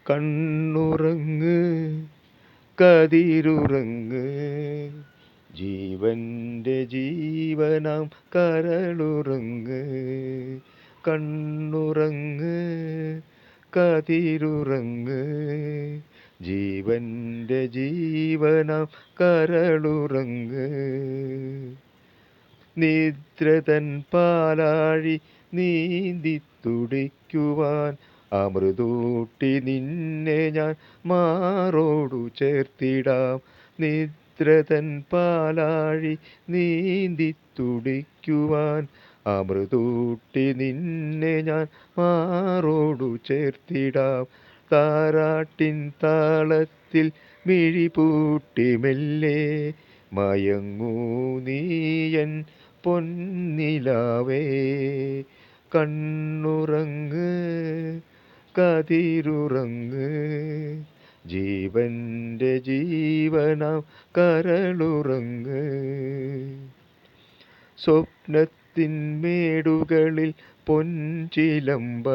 കണ്ണുറങ്ങ് കതിരുറങ്ങ് ജീവന്റെ ജീവനാം കരളുറങ്ങ്. കണ്ണുറങ്ങ് കതിരുറങ്ങ് ജീവന്റെ ജീവനാം കരളുറങ്ങ്. നിദ്രതൻ പാലാഴി നീന്തി തുടിക്കുവാൻ അമൃതൂട്ടി നിന്നെ ഞാൻ മാറോടു ചേർത്തിടാം. നിദ്രതൻ പാലാഴി നീന്തി തുടിക്കുവാൻ അമൃതൂട്ടി നിന്നെ ഞാൻ മാറോടു ചേർത്തിടാം. താരാട്ടിൻ താളത്തിൽ മിഴിപൂട്ടി മെല്ലെ മയങ്ങൂ നീയൻ പൊന്നിലാവേ. കണ്ണുറങ്ങ് കതിരുറങ്ങ് ജീവന്റെ ജീവനാം കരളുറങ്ങ്. സ്വപ്നത്തിൻ മേടുകളിൽ പൊൻചിലമ്പണിഞ്ഞു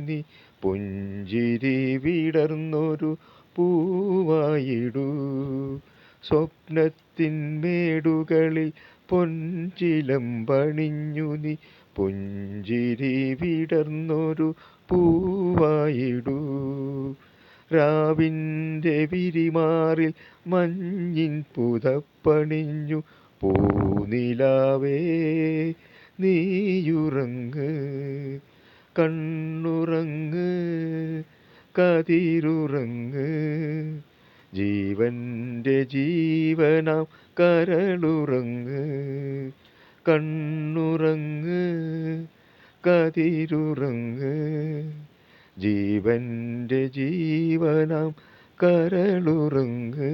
നീ പുഞ്ചിരി വിടർന്നൊരു പൂവായിടൂ. സ്വപ്നത്തിൻ മേടുകളിൽ പൊൻചിലമ്പണിഞ്ഞു നീ പുഞ്ചിരി വിടർന്നൊരു പൂവായിടൂ. രാവിൻ്റെ വിരിമാറിൽ മഞ്ഞിൻ പുതപ്പണിഞ്ഞു പൂനിലാവേ നീയുറങ്ങ്. കണ്ണുറങ്ങ് കതിരുറങ്ങ് ജീവന്റെ ജീവനാം കരളുറങ്ങ്. കണ്ണുറങ്ങ് കതിരുറങ്ങ് ജീവന്റെ ജീവനാം കരളുറങ്ങ്.